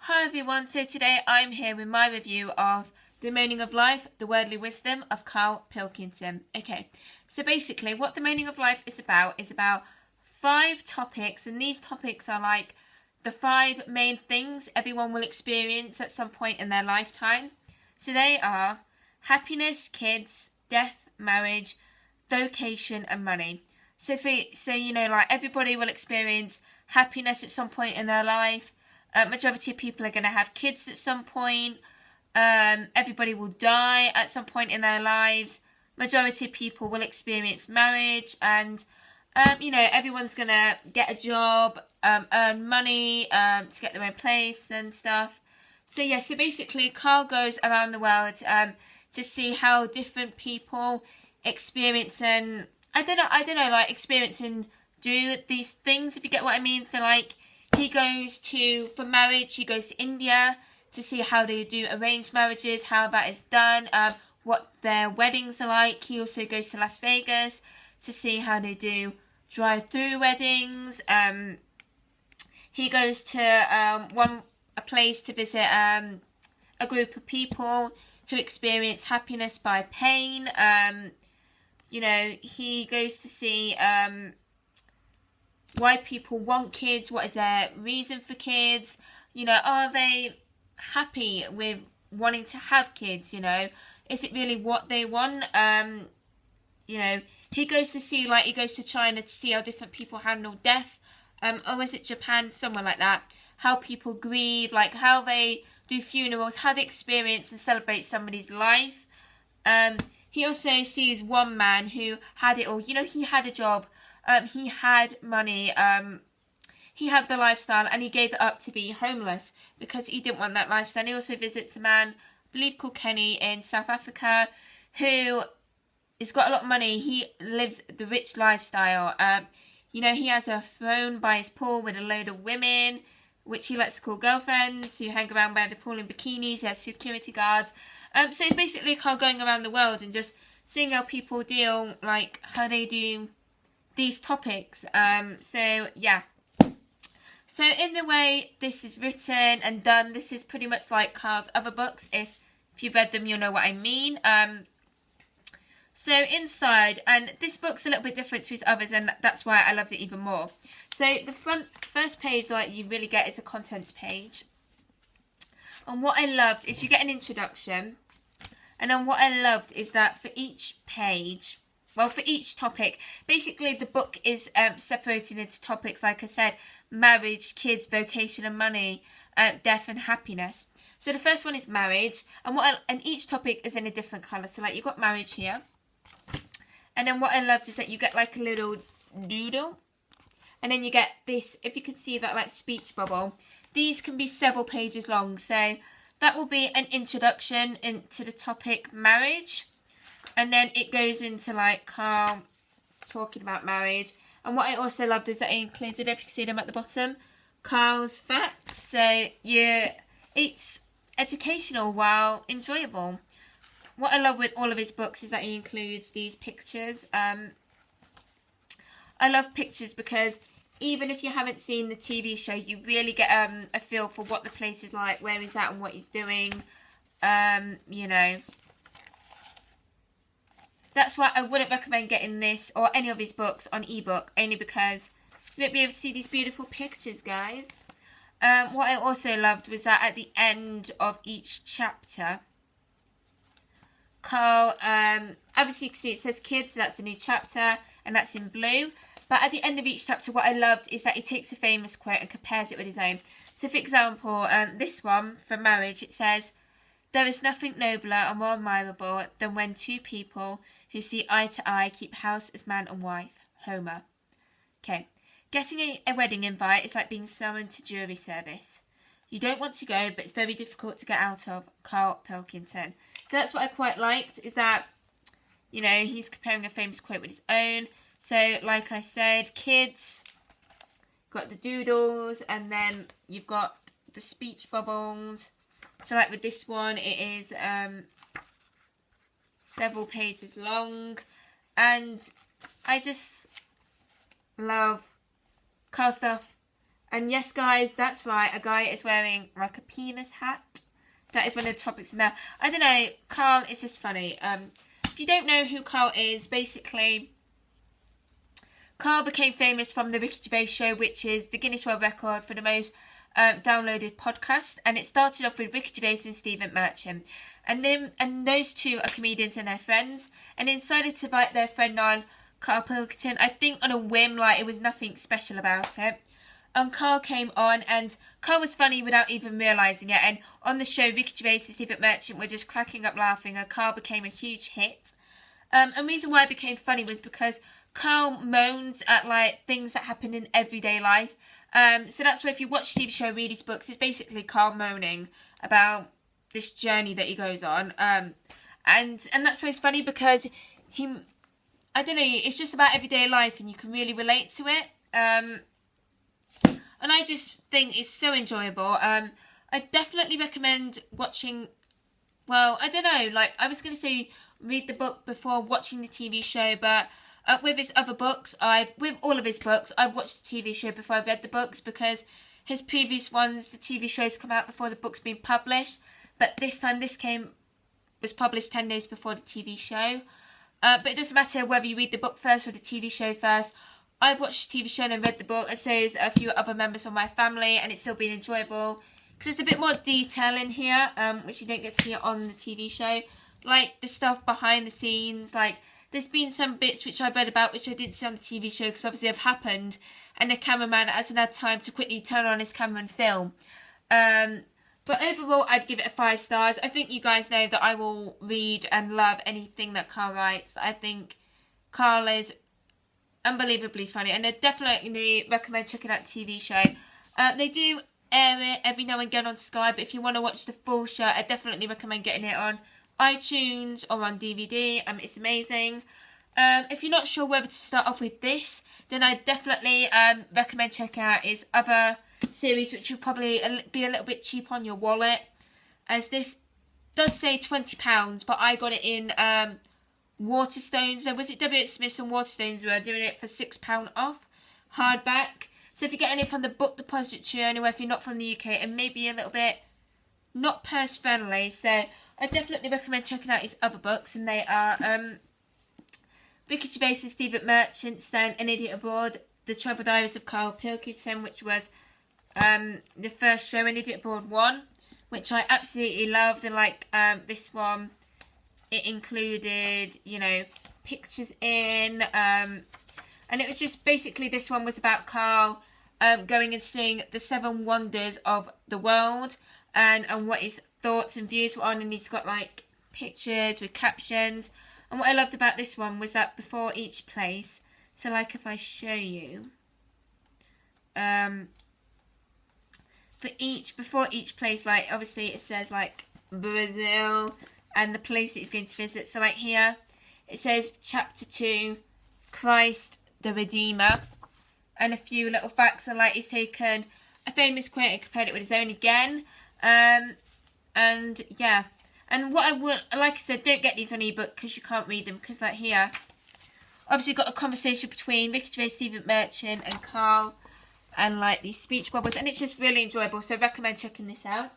Hi everyone, so today I'm here with my review of The Moaning of Life, The Worldly Wisdom of Karl Pilkington. Okay, so basically what The Moaning of Life is about 5 topics, and these topics are like the 5 main things everyone will experience at some point in their lifetime. So they are happiness, kids, death, marriage, vocation and money. So like everybody will experience happiness at some point in their life. Majority of people are going to have kids at some point. Everybody will die at some point in their lives. Majority of people will experience marriage, and everyone's going to get a job, earn money, to get their own place and stuff. So basically Karl goes around the world to see how different people experience and experience and do these things, if you get what I mean. So like for marriage, he goes to India to see how they do arranged marriages, how that is done, what their weddings are like. He also goes to Las Vegas to see how they do drive-through weddings. He goes to a place to visit a group of people who experience happiness by pain. He goes to see why people want kids, what is their reason for kids, are they happy with wanting to have kids, is it really what they want? He goes to China to see how different people handle death, or is it Japan, somewhere like that, how people grieve, like how they do funerals, how they experience and celebrate somebody's life. He also sees one man who had it all. He had a job, he had money, he had the lifestyle, and he gave it up to be homeless because he didn't want that lifestyle. He also visits a man, I believe called Kenny, in South Africa, who has got a lot of money. He lives the rich lifestyle. He has a throne by his pool with a load of women, which he likes to call girlfriends, who hang around by the pool in bikinis. He has security guards. So it's basically Karl going around the world and just seeing how people deal, like how they do these topics. So in the way this is written and done, this is pretty much like Karl's other books. If you've read them, you'll know what I mean. So inside, and this book's a little bit different to his others, and that's why I loved it even more. So the first page, like you really get, is a contents page. And what I loved is you get an introduction. And then what I loved is that for each page, for each topic, basically the book is separated into topics, like I said, marriage, kids, vocation and money, death and happiness. So the first one is marriage, and each topic is in a different colour. So like you've got marriage here. And then what I loved is that you get like a little doodle. And then you get this, if you can see that, like speech bubble. These can be several pages long. So that will be an introduction into the topic marriage. And then it goes into like Karl talking about marriage. And what I also loved is that he included, if you can see them at the bottom, Karl's facts. So it's educational while enjoyable. What I love with all of his books is that he includes these pictures. I love pictures because even if you haven't seen the TV show, you really get a feel for what the place is like, where he's at and what he's doing. That's why I wouldn't recommend getting this or any of his books on ebook, only because you won't be able to see these beautiful pictures, guys. What I also loved was that at the end of each chapter, Karl, obviously you can see it says kids, so that's a new chapter, and that's in blue. But at the end of each chapter, what I loved is that he takes a famous quote and compares it with his own. So for example, this one, for marriage, it says, "There is nothing nobler or more admirable than when two people who see eye to eye keep house as man and wife." Homer. Okay. "Getting a wedding invite is like being summoned to jury service. You don't want to go, but it's very difficult to get out of." Karl Pilkington. So that's what I quite liked, is that, he's comparing a famous quote with his own. So, like I said, kids, got the doodles, and then you've got the speech bubbles. So, like with this one, it is several pages long. And I just love Karl stuff. And yes, guys, that's right. A guy is wearing like a penis hat. That is one of the topics in there. I don't know. Carl is just funny. If you don't know who Carl is, basically, Carl became famous from the Ricky Gervais Show, which is the Guinness World Record for the most downloaded podcast. And it started off with Ricky Gervais and Stephen Merchant. And those two are comedians and they're friends. And they decided to invite their friend on, Karl Pilkington. I think on a whim, like it was nothing special about it. Carl came on, and Carl was funny without even realising it. And on the show, Ricky Gervais and Stephen Merchant were just cracking up laughing, and Carl became a huge hit. And the reason why it became funny was because Carl moans at like things that happen in everyday life. So that's why if you watch the TV show, read his books, it's basically Carl moaning about this journey that he goes on. And that's why it's funny, because I don't know, it's just about everyday life and you can really relate to it. And I just think it's so enjoyable. I definitely recommend watching, well, I don't know, like I was going to say read the book before watching the TV show, but with his other books, with all of his books, I've watched the TV show before I've read the books, because his previous ones, the TV shows come out before the book's been published, but this time was published 10 days before the TV show. But it doesn't matter whether you read the book first or the TV show first. I've watched the TV show and read the book, and so has a few other members of my family, and it's still been enjoyable because there's a bit more detail in here, which you don't get to see on the TV show, like the stuff behind the scenes. Like there's been some bits which I've read about which I didn't see on the TV show because obviously have happened, and the cameraman hasn't had time to quickly turn on his camera and film. But overall, I'd give it 5 stars. I think you guys know that I will read and love anything that Carl writes. I think Carl is unbelievably funny, and I definitely recommend checking out the TV show. They do air it every now and again on Sky, but if you want to watch the full show, I definitely recommend getting it on iTunes or on DVD. It's amazing. If you're not sure whether to start off with this, then I definitely recommend checking out his other series, which will probably be a little bit cheap on your wallet, as this does say £20, but I got it in Waterstones. So was it W.H. Smith and Waterstones were doing it for £6 off hardback. So if you're getting it from the Book Depository anywhere, if you're not from the UK, it may be a little bit not purse friendly, so I definitely recommend checking out his other books, and they are Ricky Gervais and Stephen Merchant, An Idiot Abroad, The Travel Diaries of Carl Pilkington, which was the first show, An Idiot Abroad 1, which I absolutely loved. And like this one, it included, you know, pictures in, and it was just basically, this one was about Carl going and seeing the 7 wonders of the world, and what his thoughts and views were on, and he's got like pictures with captions. And what I loved about this one was that before each place, so like if I show you, before each place, like obviously it says like Brazil and the place that he's going to visit. So like here it says chapter 2, Christ the Redeemer, and a few little facts. And like he's taken a famous quote and compared it with his own again. And yeah, and what I would, like I said, don't get these on ebook because you can't read them, because like here obviously got a conversation between Ricky Gervais, Stephen Merchant and Carl, and like these speech bubbles, and it's just really enjoyable, so I recommend checking this out.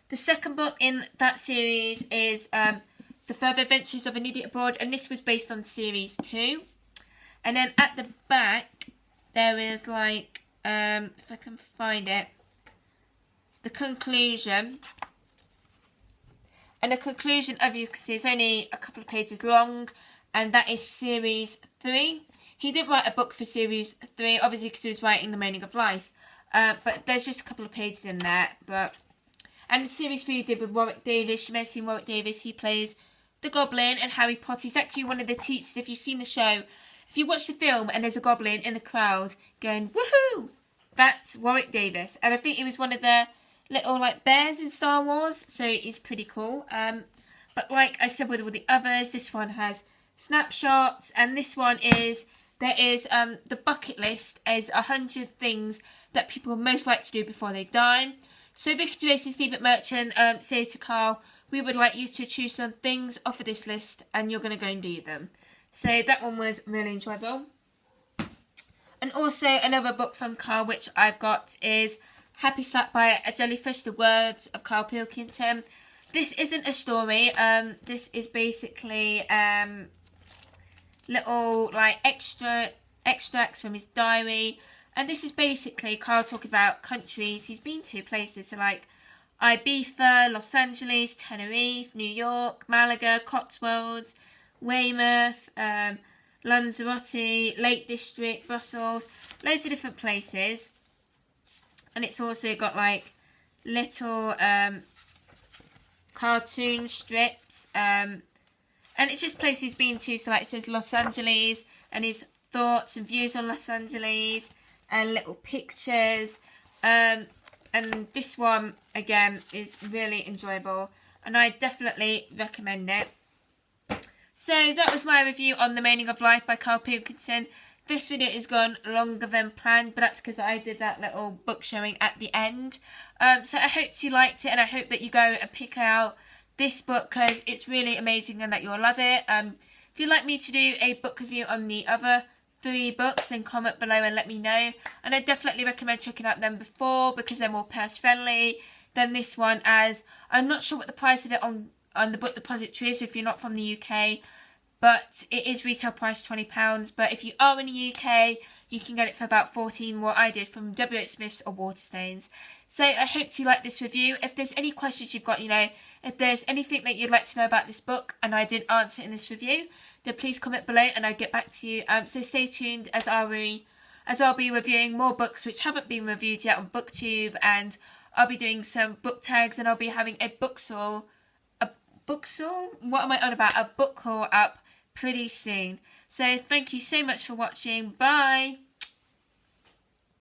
The second book in that series is The Further Adventures of an Idiot Abroad, and this was based on series 2. And then at the back there is like, if I can find it, the conclusion. And the conclusion, as you can see, is only a couple of pages long, and that is series 3. He didn't write a book for series 3, obviously, because he was writing The Moaning of Life. But there's just a couple of pages in there. And the series 3 he did with Warwick Davis. You may have seen Warwick Davis. He plays the Goblin in Harry Potter. He's actually one of the teachers. If you've seen the show, if you watch the film and there's a Goblin in the crowd going, woohoo! That's Warwick Davis. And I think he was one of the little like bears in Star Wars, so it's pretty cool. But like I said with all the others, this one has snapshots, and this one is, there is the bucket list is 100 things that people most like to do before they die. So Ricky Gervais and Stephen Merchant say to Carl, we would like you to choose some things off of this list, and you're going to go and do them. So that one was really enjoyable. And also another book from Carl which I've got is Happy Slap by a Jellyfish, the words of Carl Pilkington. This isn't a story, this is basically little like extracts from his diary, and this is basically Carl talking about countries he's been to, places so like Ibiza, Los Angeles, Tenerife, New York, Malaga, Cotswolds, Weymouth, Lanzarote, Lake District, Brussels, loads of different places. And it's also got like little cartoon strips, and it's just places he's been to. So like it says Los Angeles and his thoughts and views on Los Angeles and little pictures. And this one again is really enjoyable and I definitely recommend it. So that was my review on The Moaning of Life by Carl Pilkington. This video is gone longer than planned, but that's because I did that little book showing at the end. So I hope you liked it, and I hope that you go and pick out this book because it's really amazing and that you'll love it. If you'd like me to do a book review on the other 3 books, then comment below and let me know. And I definitely recommend checking out them before because they're more purse friendly than this one, as I'm not sure what the price of it on the book depository is if you're not from the UK. But it is retail price £20. But if you are in the UK, you can get it for about $14, what I did from W.H. Smith's or Waterstones. So I hope you like this review. If there's any questions you've got, if there's anything that you'd like to know about this book and I didn't answer in this review, then please comment below and I'll get back to you. So stay tuned as I'll be reviewing more books which haven't been reviewed yet on BookTube, and I'll be doing some book tags, and I'll be having a book haul? What am I on about? A book haul up pretty soon. So thank you so much for watching. Bye!